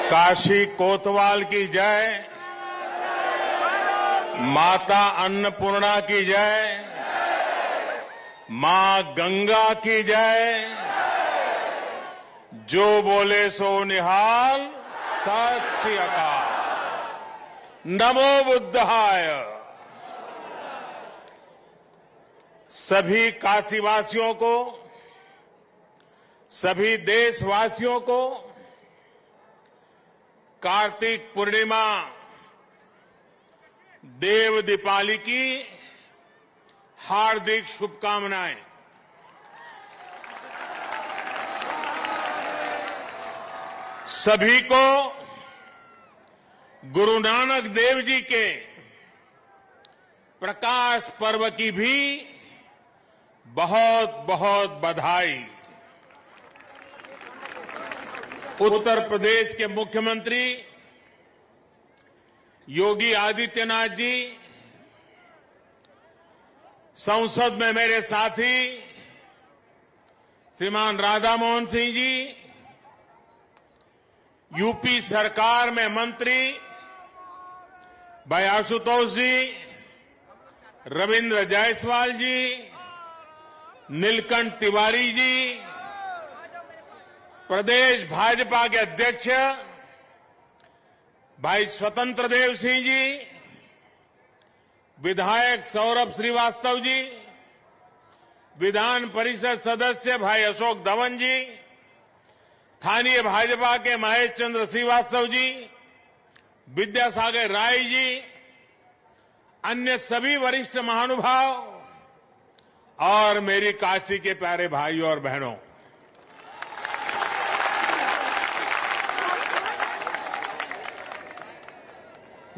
काशी कोतवाल की जय, माता अन्नपूर्णा की जय, मां गंगा की जय। जो बोले सो निहाल, सत श्री अकाल। नमो बुद्धाय। सभी काशीवासियों को, सभी देशवासियों को कार्तिक पूर्णिमा देव दीपावली की हार्दिक शुभकामनाएं। सभी को गुरु नानक देव जी के प्रकाश पर्व की भी बहुत बहुत बधाई। उत्तर प्रदेश के मुख्यमंत्री योगी आदित्यनाथ जी, संसद में मेरे साथी श्रीमान राधा मोहन सिंह जी, यूपी सरकार में मंत्री भाई आशुतोष जी, रविंद्र जायसवाल जी, नीलकंठ तिवारी जी, प्रदेश भाजपा के अध्यक्ष भाई स्वतंत्र देव सिंह जी, विधायक सौरभ श्रीवास्तव जी, विधान परिषद सदस्य भाई अशोक धवन जी, स्थानीय भाजपा के महेश चंद्र श्रीवास्तव जी, विद्यासागर राय जी, अन्य सभी वरिष्ठ महानुभाव और मेरी काशी के प्यारे भाइयों और बहनों,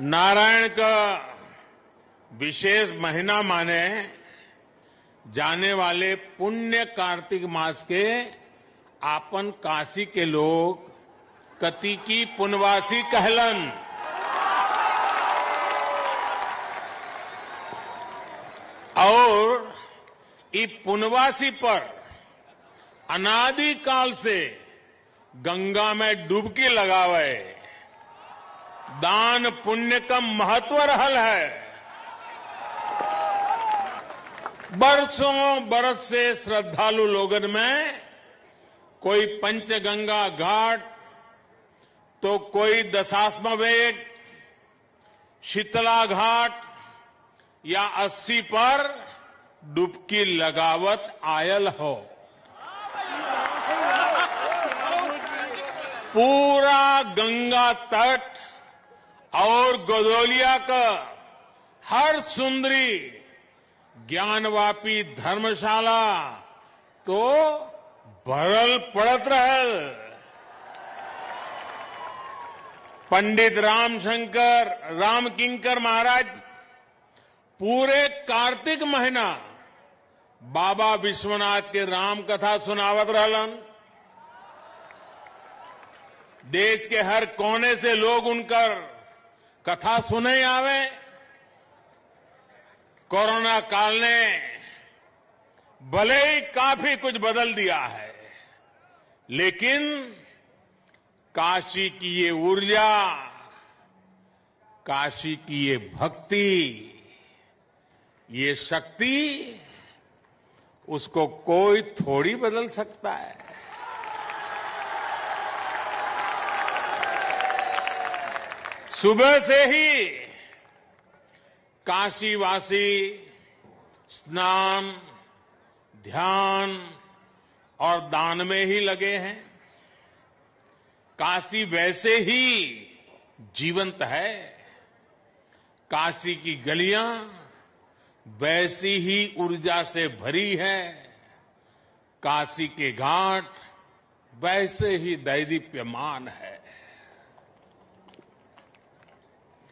नारायण का विशेष महीना माने जाने वाले पुण्य कार्तिक मास के आपन काशी के लोग कति की पुनवासी कहलन। और इस पुनवासी पर अनादि काल से गंगा में डुबकी लगावे दान पुण्य का महत्व रहल है। बरसों बरस से श्रद्धालु लोगन में कोई पंचगंगा घाट, तो कोई दशाश्वमेध, शीतला घाट या 80 पर डुबकी लगावत आयल हो। पूरा गंगा तट और गोदौलिया का हर सुंदरी ज्ञानवापी धर्मशाला तो भरल पड़त रहल। पंडित राम किंकर महाराज पूरे कार्तिक महीना बाबा विश्वनाथ के राम कथा सुनावत रहलन। देश के हर कोने से लोग उनकर कथा सुने आवे। कोरोना काल ने भले ही काफी कुछ बदल दिया है, लेकिन काशी की ये ऊर्जा, काशी की ये भक्ति, ये शक्ति, उसको कोई थोड़ी बदल सकता है। सुबह से ही काशीवासी स्नान, ध्यान और दान में ही लगे हैं। काशी वैसे ही जीवंत है। काशी की गलियां वैसी ही ऊर्जा से भरी है। काशी के घाट वैसे ही दैदीप्यमान है।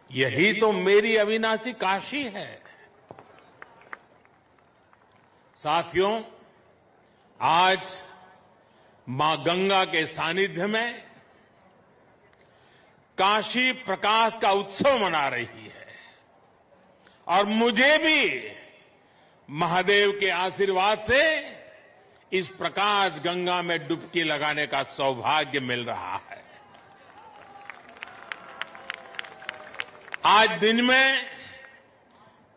यही तो मेरी अविनाशी काशी है। साथियों, आज मां गंगा के सानिध्य में काशी प्रकाश का उत्सव मना रही है और मुझे भी महादेव के आशीर्वाद से इस प्रकाश गंगा में डुबकी लगाने का सौभाग्य मिल रहा है। आज दिन में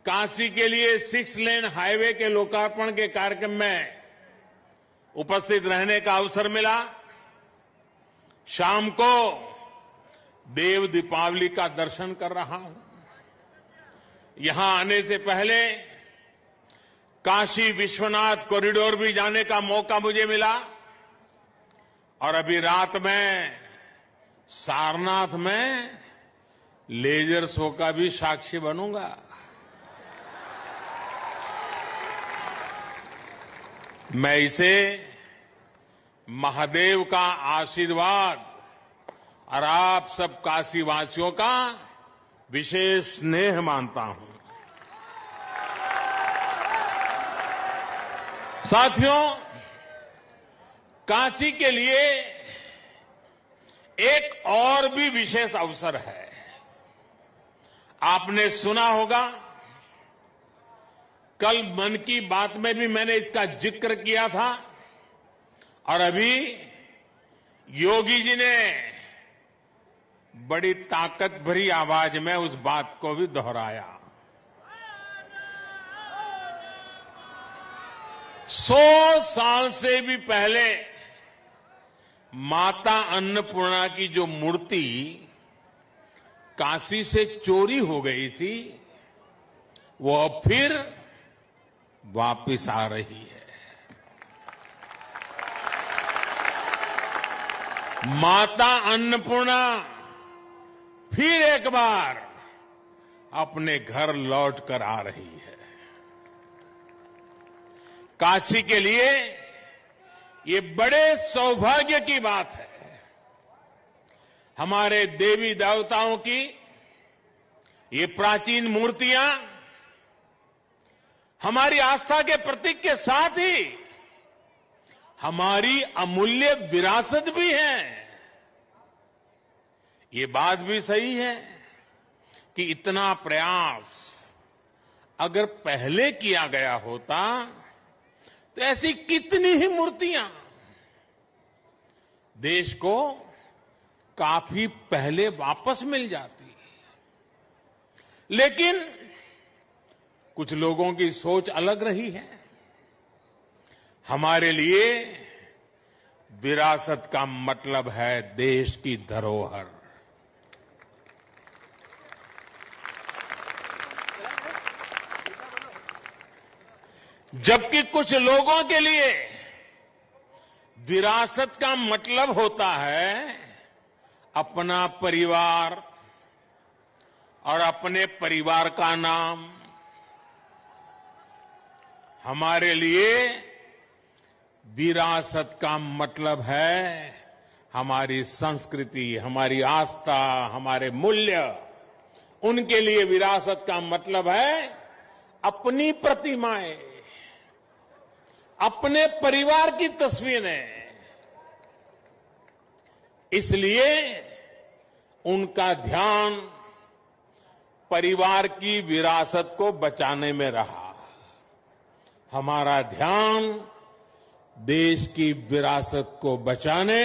काशी के लिए 6 लेन हाईवे के लोकार्पण के कार्यक्रम में उपस्थित रहने का अवसर मिला। शाम को देव दीपावली का दर्शन कर रहा हूं। यहां आने से पहले काशी विश्वनाथ कॉरिडोर भी जाने का मौका मुझे मिला और अभी रात में सारनाथ में लेजर शो का भी साक्षी बनूंगा। मैं इसे महादेव का आशीर्वाद और आप सब काशीवासियों का विशेष स्नेह मानता हूं। साथियों, काशी के लिए एक और भी विशेष अवसर है। आपने सुना होगा, कल मन की बात में भी मैंने इसका जिक्र किया था और अभी योगी जी ने बड़ी ताकत भरी आवाज में उस बात को भी दोहराया। 100 साल से भी पहले माता अन्नपूर्णा की जो मूर्ति काशी से चोरी हो गई थी, वो अब फिर वापिस आ रही है। माता अन्नपूर्णा फिर एक बार अपने घर लौट कर आ रही है। काशी के लिए ये बड़े सौभाग्य की बात है। हमारे देवी देवताओं की ये प्राचीन मूर्तियां हमारी आस्था के प्रतीक के साथ ही हमारी अमूल्य विरासत भी है। ये बात भी सही है कि इतना प्रयास अगर पहले किया गया होता तो ऐसी कितनी ही मूर्तियां देश को काफी पहले वापस मिल जाती। लेकिन कुछ लोगों की सोच अलग रही है। हमारे लिए विरासत का मतलब है देश की धरोहर। जबकि कुछ लोगों के लिए विरासत का मतलब होता है अपना परिवार और अपने परिवार का नाम। हमारे लिए विरासत का मतलब है हमारी संस्कृति, हमारी आस्था, हमारे मूल्य। उनके लिए विरासत का मतलब है अपनी प्रतिमाएं, अपने परिवार की तस्वीरें। इसलिए उनका ध्यान परिवार की विरासत को बचाने में रहा। हमारा ध्यान देश की विरासत को बचाने,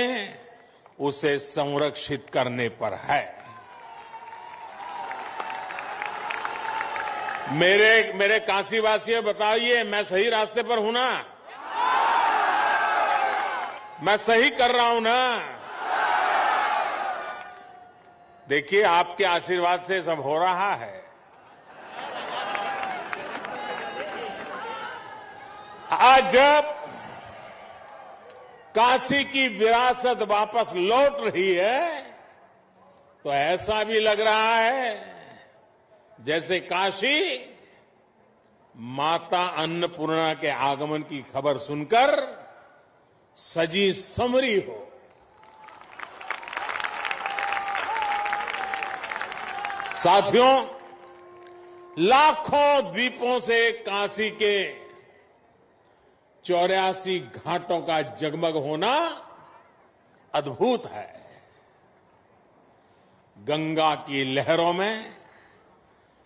उसे संरक्षित करने पर है। मेरे काशीवासियों, बताइए मैं सही रास्ते पर हूं ना? मैं सही कर रहा हूं ना? देखिए, आपके आशीर्वाद से सब हो रहा है। आज जब काशी की विरासत वापस लौट रही है तो ऐसा भी लग रहा है जैसे काशी माता अन्नपूर्णा के आगमन की खबर सुनकर सजी संवरी हो। साथियों, लाखों द्वीपों से काशी के 84 घाटों का जगमग होना अद्भुत है। गंगा की लहरों में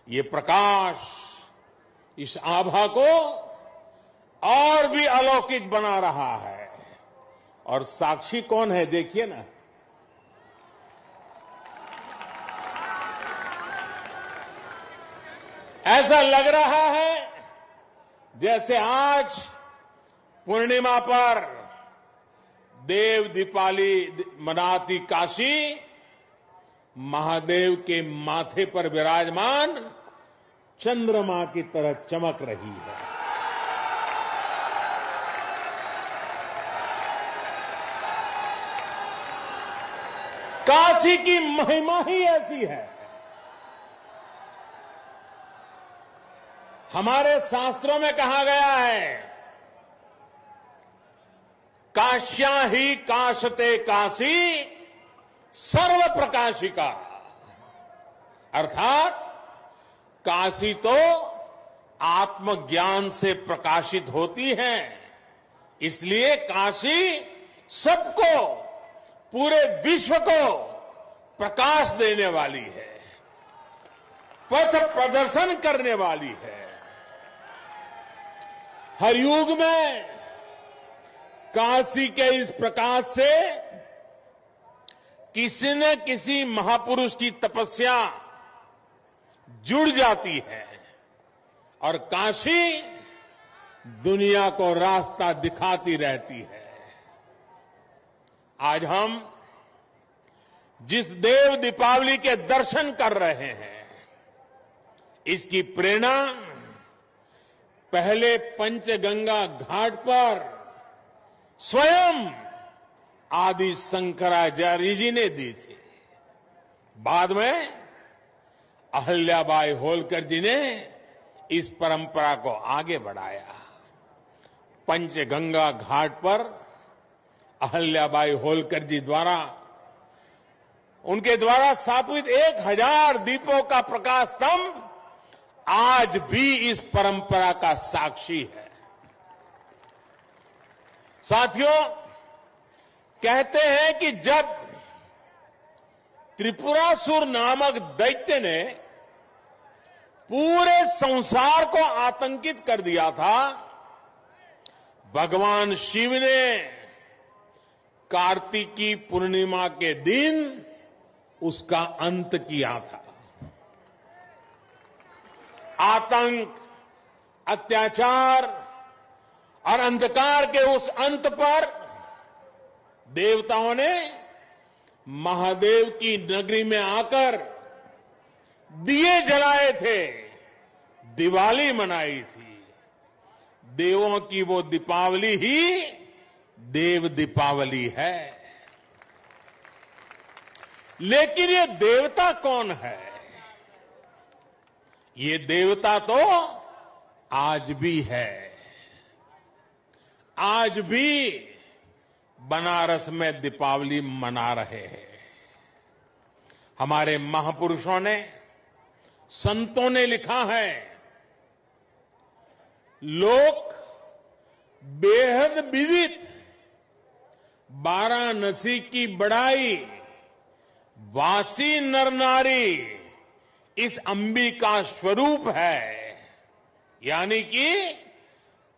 ये प्रकाश इस आभा को और भी अलौकिक बना रहा है। और साक्षी कौन है, देखिए ना। ऐसा लग रहा है जैसे आज पूर्णिमा पर देव दीपावली मनाती काशी महादेव के माथे पर विराजमान चंद्रमा की तरह चमक रही है। काशी की महिमा ही ऐसी है। हमारे शास्त्रों में कहा गया है, काश्यां ही काशते काशी सर्व प्रकाशिका, अर्थात काशी तो आत्मज्ञान से प्रकाशित होती है, इसलिए काशी सबको, पूरे विश्व को प्रकाश देने वाली है, पथ प्रदर्शन करने वाली है। हर युग में काशी के इस प्रकाश से किसी न किसी महापुरुष की तपस्या जुड़ जाती है और काशी दुनिया को रास्ता दिखाती रहती है। आज हम जिस देव दीपावली के दर्शन कर रहे हैं, इसकी प्रेरणा पहले पंचगंगा घाट पर स्वयं आदि शंकराचार्य जी ने दी थी। बाद में अहल्याबाई होलकर जी ने इस परंपरा को आगे बढ़ाया। पंचगंगा घाट पर अहल्याबाई होलकर जी द्वारा, उनके द्वारा स्थापित 1000 दीपों का प्रकाश स्तंभ आज भी इस परंपरा का साक्षी है। साथियों, कहते हैं कि जब त्रिपुरासुर नामक दैत्य ने पूरे संसार को आतंकित कर दिया था, भगवान शिव ने कार्तिकी पूर्णिमा के दिन उसका अंत किया था। आतंक, अत्याचार और अंधकार के उस अंत पर देवताओं ने महादेव की नगरी में आकर दिए जलाए थे, दिवाली मनाई थी। देवों की वो दीपावली ही देव दीपावली है। लेकिन ये देवता कौन है? ये देवता तो आज भी है। आज भी बनारस में दीपावली मना रहे हैं। हमारे महापुरुषों ने, संतों ने लिखा है, लोक बेहद विदित वाराणसी की बड़ाई, वासी नर नारी इस अंबिका स्वरूप है। यानी कि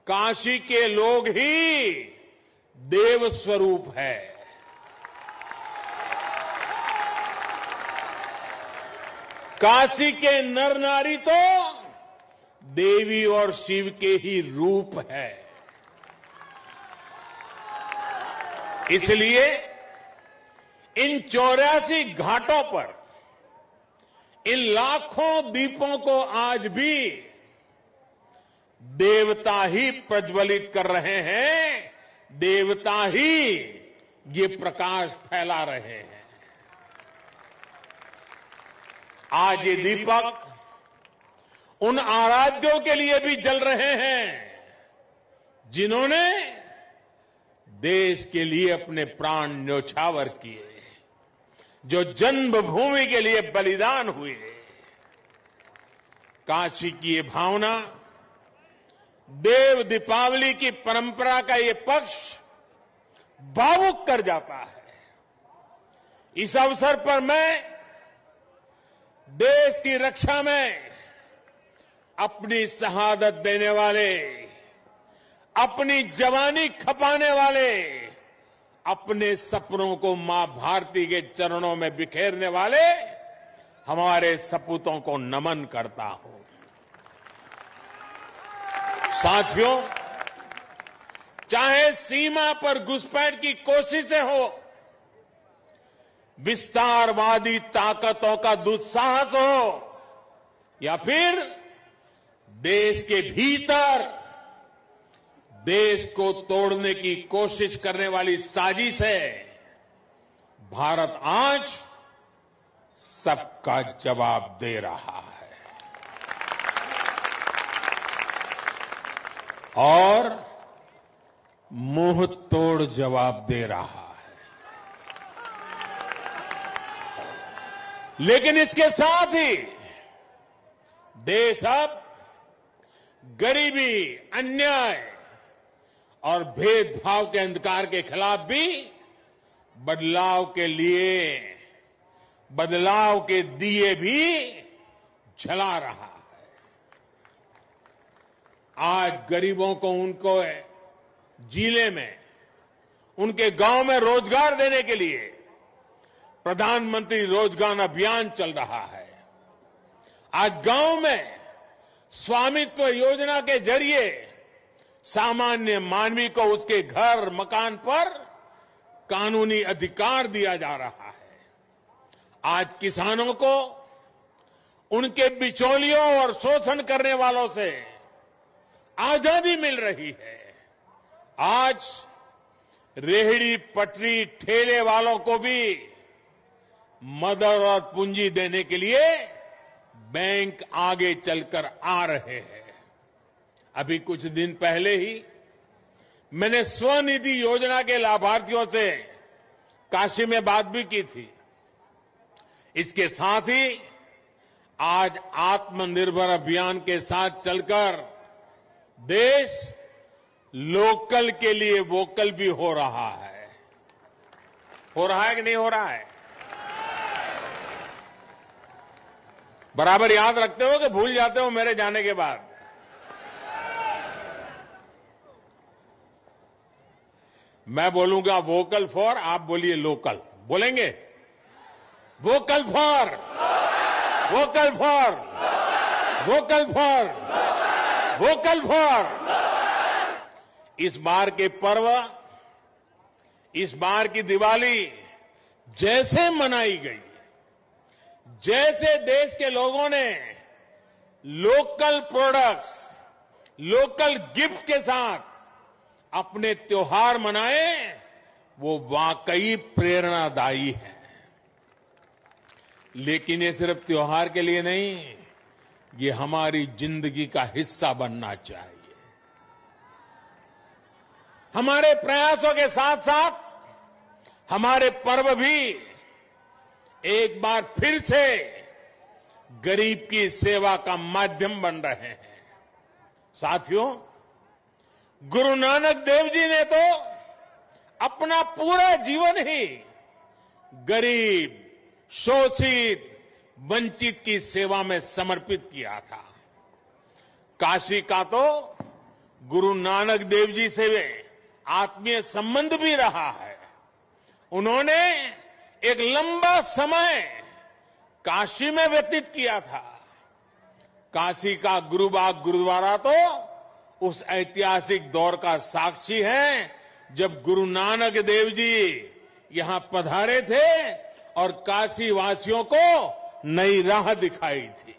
काशी के लोग ही देव स्वरूप है। काशी के नर नारी तो देवी और शिव के ही रूप है। इसलिए इन 84 घाटों पर इन लाखों दीपों को आज भी देवता ही प्रज्वलित कर रहे हैं, देवता ही ये प्रकाश फैला रहे हैं। आज ये दीपक उन आराध्यों के लिए भी जल रहे हैं जिन्होंने देश के लिए अपने प्राण न्योछावर किए, जो जन्मभूमि के लिए बलिदान हुए। काशी की ये भावना, देव दीपावली की परंपरा का ये पक्ष भावुक कर जाता है। इस अवसर पर मैं देश की रक्षा में अपनी शहादत देने वाले, अपनी जवानी खपाने वाले, अपने सपनों को मां भारती के चरणों में बिखेरने वाले हमारे सपूतों को नमन करता हूं। साथियों, चाहे सीमा पर घुसपैठ की कोशिशें हो, विस्तारवादी ताकतों का दुस्साहस हो, या फिर देश के भीतर देश को तोड़ने की कोशिश करने वाली साजिश है, भारत आज सबका जवाब दे रहा है और मुंह तोड़ जवाब दे रहा है। लेकिन इसके साथ ही देश अब गरीबी, अन्याय और भेदभाव के अंधकार के खिलाफ भी बदलाव के लिए बदलाव के दिए भी जला रहा है। आज गरीबों को उनको जिले में, उनके गांव में रोजगार देने के लिए प्रधानमंत्री रोजगार अभियान चल रहा है। आज गांव में स्वामित्व योजना के जरिए सामान्य मानवी को उसके घर, मकान पर कानूनी अधिकार दिया जा रहा है। आज किसानों को उनके बिचौलियों और शोषण करने वालों से आजादी मिल रही है। आज रेहड़ी पटरी ठेले वालों को भी मदद और पूंजी देने के लिए बैंक आगे चलकर आ रहे हैं। अभी कुछ दिन पहले ही मैंने स्वनिधि योजना के लाभार्थियों से काशी में बात भी की थी। इसके साथ ही आज आत्मनिर्भर अभियान के साथ चलकर देश लोकल के लिए वोकल भी हो रहा है। हो रहा है कि नहीं हो रहा है? बराबर याद रखते हो कि भूल जाते हो मेरे जाने के बाद? मैं बोलूंगा वोकल फॉर, आप बोलिए लोकल। बोलेंगे? Vocal for, vocal for, vocal for, vocal for. इस बार के पर्व, इस बार की दिवाली जैसे मनाई गई, जैसे देश के लोगों ने लोकल प्रोडक्ट्स, लोकल गिफ्ट के साथ अपने त्योहार मनाए, वो वाकई प्रेरणादायी है। लेकिन ये सिर्फ त्योहार के लिए नहीं, ये हमारी जिंदगी का हिस्सा बनना चाहिए। हमारे प्रयासों के साथ साथ हमारे पर्व भी एक बार फिर से गरीब की सेवा का माध्यम बन रहे हैं। साथियों, गुरु नानक देव जी ने तो अपना पूरा जीवन ही गरीब, शोषित, वंचित की सेवा में समर्पित किया था। काशी का तो गुरु नानक देव जी से आत्मीय संबंध भी रहा है। उन्होंने एक लंबा समय काशी में व्यतीत किया था। काशी का गुरुबाग गुरुद्वारा तो उस ऐतिहासिक दौर का साक्षी है जब गुरु नानक देव जी यहां पधारे थे और काशी वासियों को नई राह दिखाई थी।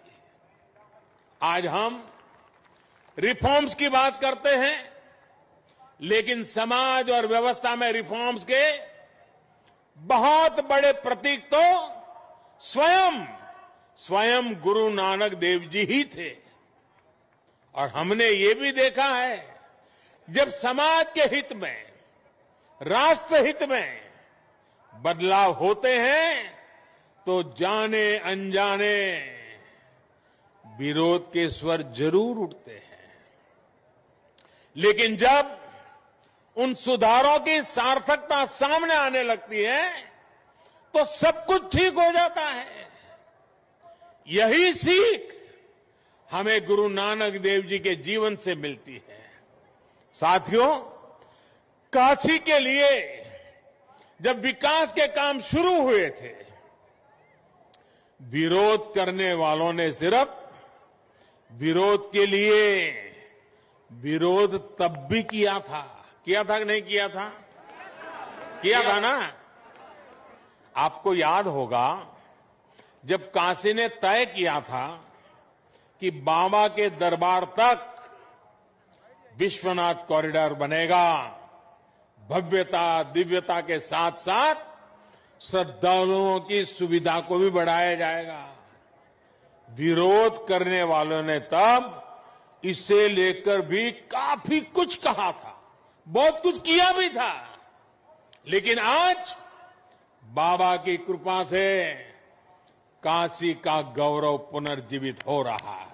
आज हम रिफॉर्म्स की बात करते हैं, लेकिन समाज और व्यवस्था में रिफॉर्म्स के बहुत बड़े प्रतीक तो स्वयं गुरु नानक देव जी ही थे। और हमने ये भी देखा है, जब समाज के हित में, राष्ट्र हित में बदलाव होते हैं तो जाने अनजाने विरोध के स्वर जरूर उठते हैं। लेकिन जब उन सुधारों की सार्थकता सामने आने लगती है तो सब कुछ ठीक हो जाता है। यही सीख हमें गुरु नानक देव जी के जीवन से मिलती है। साथियों, काशी के लिए जब विकास के काम शुरू हुए थे, विरोध करने वालों ने सिर्फ विरोध के लिए विरोध तब भी किया था कि नहीं किया था? किया था ना। आपको याद होगा जब काशी ने तय किया था कि बाबा के दरबार तक विश्वनाथ कॉरिडोर बनेगा, भव्यता दिव्यता के साथ साथ श्रद्धालुओं की सुविधा को भी बढ़ाया जाएगा। विरोध करने वालों ने तब इसे लेकर भी काफी कुछ कहा था, बहुत कुछ किया भी था, लेकिन आज बाबा की कृपा से काशी का गौरव पुनर्जीवित हो रहा है।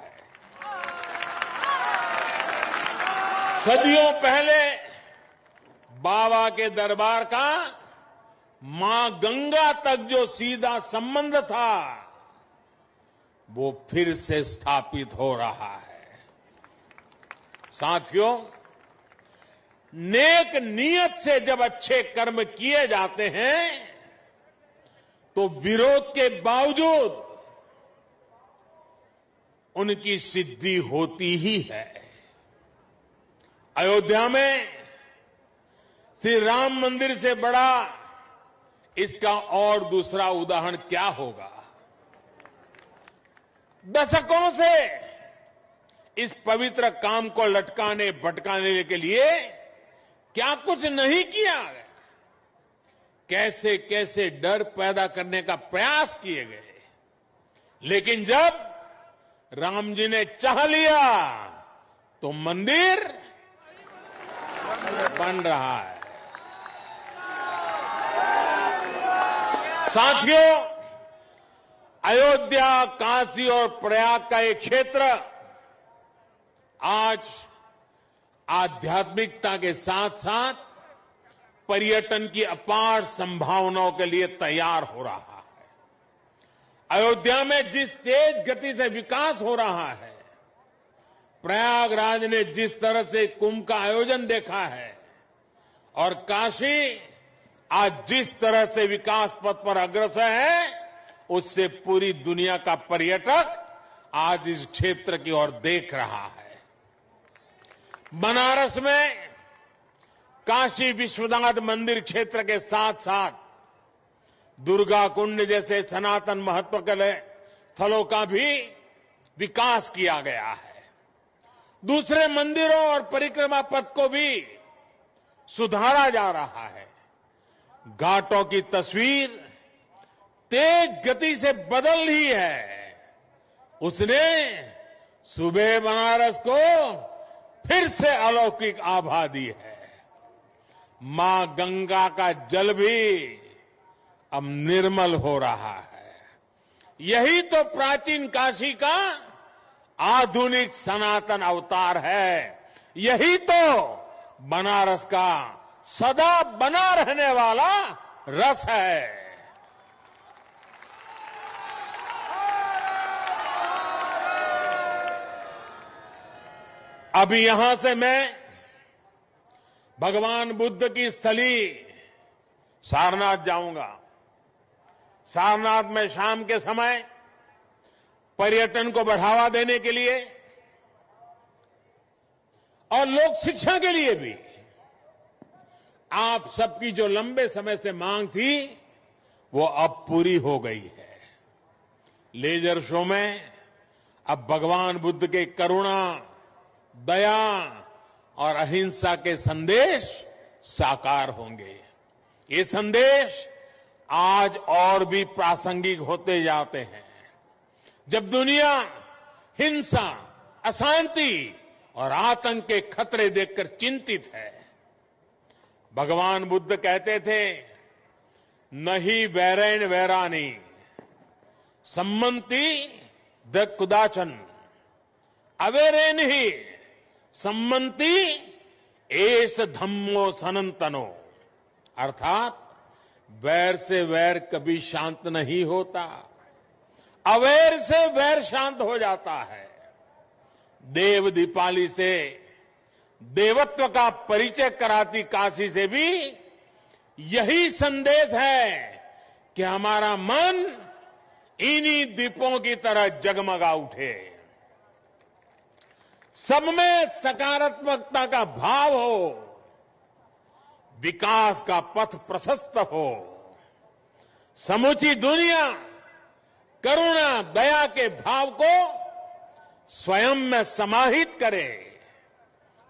सदियों पहले बाबा के दरबार का मां गंगा तक जो सीधा संबंध था वो फिर से स्थापित हो रहा है। साथियों, नेक नियत से जब अच्छे कर्म किए जाते हैं तो विरोध के बावजूद उनकी सिद्धि होती ही है। अयोध्या में श्री राम मंदिर से बड़ा इसका और दूसरा उदाहरण क्या होगा? दशकों से इस पवित्र काम को लटकाने भटकाने के लिए क्या कुछ नहीं किया गया, कैसे कैसे डर पैदा करने का प्रयास किए गए, लेकिन जब राम जी ने चाह लिया तो मंदिर बन रहा है। साथियों, अयोध्या, काशी और प्रयाग का एक क्षेत्र आज आध्यात्मिकता के साथ साथ पर्यटन की अपार संभावनाओं के लिए तैयार हो रहा है। अयोध्या में जिस तेज गति से विकास हो रहा है, प्रयागराज ने जिस तरह से कुंभ का आयोजन देखा है और काशी आज जिस तरह से विकास पथ पर अग्रसर है, उससे पूरी दुनिया का पर्यटक आज इस क्षेत्र की ओर देख रहा है। बनारस में काशी विश्वनाथ मंदिर क्षेत्र के साथ साथ दुर्गा कुंड जैसे सनातन महत्व के स्थलों का भी विकास किया गया है। दूसरे मंदिरों और परिक्रमा पथ को भी सुधारा जा रहा है। घाटों की तस्वीर तेज गति से बदल रही है। उसने सुबह बनारस को फिर से अलौकिक आभा दी है। मां गंगा का जल भी अब निर्मल हो रहा है। यही तो प्राचीन काशी का आधुनिक सनातन अवतार है। यही तो बनारस का सदा बना रहने वाला रस है। अभी यहां से मैं भगवान बुद्ध की स्थली सारनाथ जाऊंगा। सारनाथ में शाम के समय पर्यटन को बढ़ावा देने के लिए और लोक शिक्षा के लिए भी आप सबकी जो लंबे समय से मांग थी वो अब पूरी हो गई है। लेजर शो में अब भगवान बुद्ध के करुणा, दया और अहिंसा के संदेश साकार होंगे। ये संदेश आज और भी प्रासंगिक होते जाते हैं। जब दुनिया हिंसा, अशांति और आतंक के खतरे देखकर चिंतित है, भगवान बुद्ध कहते थे, नहीं वैरेण वैरानी सम्मति द कुदाचन अवेरेन ही सम्मति एस धम्मो सनंतनो। अर्थात वैर से वैर कभी शांत नहीं होता, अवैर से वैर शांत हो जाता है। देव दीपाली से देवत्व का परिचय कराती काशी से भी यही संदेश है कि हमारा मन इन्हीं दीपों की तरह जगमगा उठे। सब में सकारात्मकता का भाव हो, विकास का पथ प्रशस्त हो, समूची दुनिया करुणा दया के भाव को स्वयं में समाहित करे।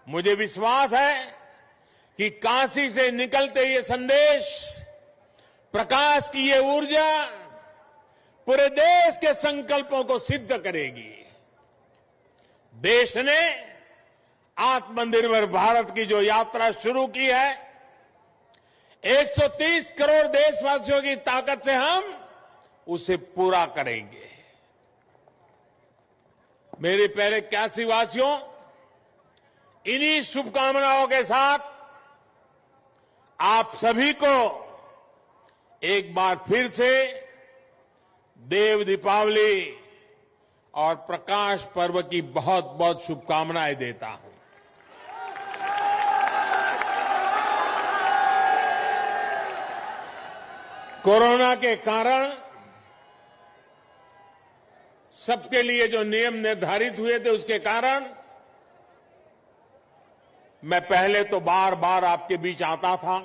मुझे विश्वास है कि काशी से निकलते ये संदेश, प्रकाश की ये ऊर्जा पूरे देश के संकल्पों को सिद्ध करेगी। देश ने आत्मनिर्भर भारत की जो यात्रा शुरू की है, 130 करोड़ देशवासियों की ताकत से हम उसे पूरा करेंगे। मेरे प्यारे काशीवासियों, इन्हीं शुभकामनाओं के साथ आप सभी को एक बार फिर से देव दीपावली और प्रकाश पर्व की बहुत बहुत शुभकामनाएं देता हूं। कोरोना के कारण सबके लिए जो नियम निर्धारित हुए थे, उसके कारण मैं पहले तो बार बार आपके बीच आता था,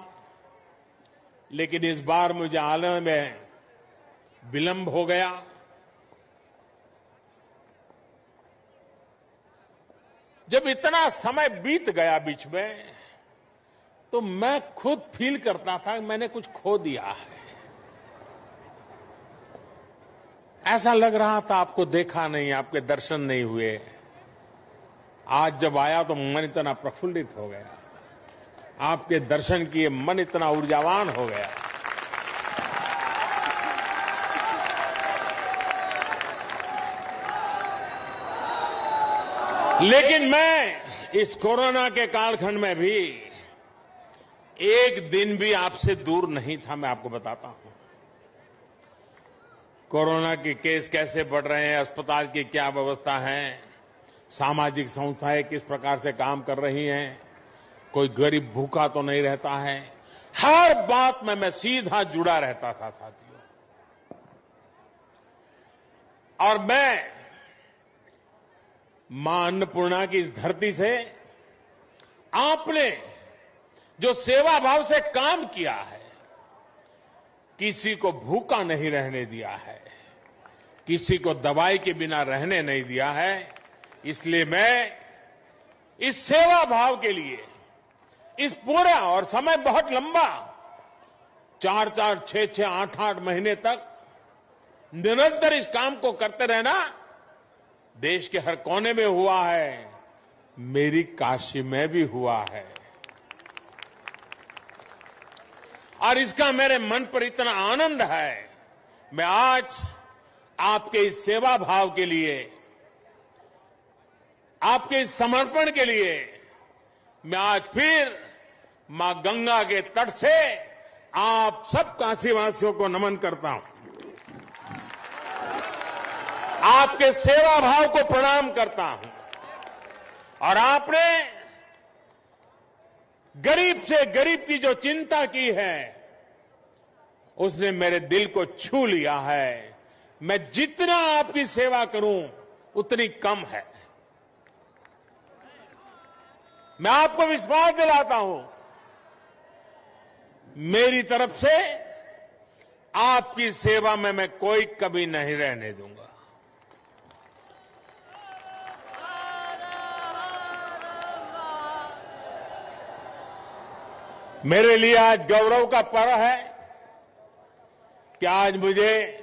लेकिन इस बार मुझे आने में विलंब हो गया। जब इतना समय बीत गया बीच में, तो मैं खुद फील करता था कि मैंने कुछ खो दिया है। ऐसा लग रहा था आपको देखा नहीं, आपके दर्शन नहीं हुए। आज जब आया तो मन इतना प्रफुल्लित हो गया, आपके दर्शन किए मन इतना ऊर्जावान हो गया। लेकिन मैं इस कोरोना के कालखंड में भी एक दिन भी आपसे दूर नहीं था। मैं आपको बताता हूं कोरोना के केस कैसे बढ़ रहे हैं, अस्पताल की क्या व्यवस्था है, सामाजिक संस्थाएं किस प्रकार से काम कर रही हैं, कोई गरीब भूखा तो नहीं रहता है। हर बात में मैं सीधा जुड़ा रहता था साथियों। और मैं मां अन्नपूर्णा की इस धरती से आपने जो सेवा भाव से काम किया है, किसी को भूखा नहीं रहने दिया है, किसी को दवाई के बिना रहने नहीं दिया है, इसलिए मैं इस सेवा भाव के लिए इस पूरा, और समय बहुत लंबा, 4-4, 6-6, 8-8 महीने तक निरंतर इस काम को करते रहना, देश के हर कोने में हुआ है, मेरी काशी में भी हुआ है। और इसका मेरे मन पर इतना आनंद है, मैं आज आपके इस सेवा भाव के लिए, आपके इस समर्पण के लिए, मैं आज फिर मां गंगा के तट से आप सब काशीवासियों को नमन करता हूं, आपके सेवा भाव को प्रणाम करता हूं। और आपने गरीब से गरीब की जो चिंता की है, उसने मेरे दिल को छू लिया है। मैं जितना आपकी सेवा करूं उतनी कम है। मैं आपको विश्वास दिलाता हूं, मेरी तरफ से आपकी सेवा में मैं कोई कमी नहीं रहने दूंगा। मेरे लिए आज गौरव का पर्व है कि आज मुझे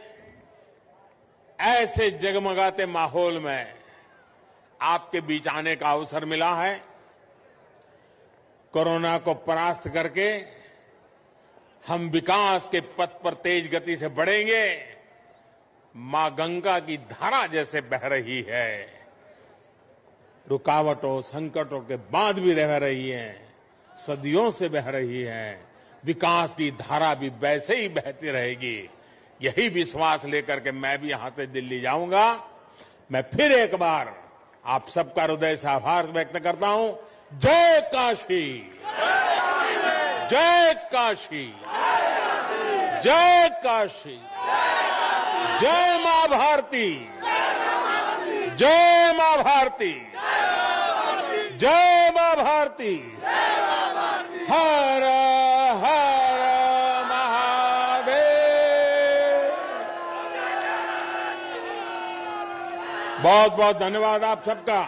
ऐसे जगमगाते माहौल में आपके बीच आने का अवसर मिला है। कोरोना को परास्त करके हम विकास के पथ पर तेज गति से बढ़ेंगे। मां गंगा की धारा जैसे बह रही है, रुकावटों संकटों के बाद भी रह रही है, सदियों से बह रही है, विकास की धारा भी वैसे ही बहती रहेगी। यही विश्वास लेकर के मैं भी यहां से दिल्ली जाऊंगा। मैं फिर एक बार आप सबका हृदय से आभार व्यक्त करता हूं। जय काशी, जय काशी, जय काशी, जय मां भारती, जय मां भारती। जय मां भारती। हर हर महादेव। बहुत बहुत धन्यवाद आप सबका।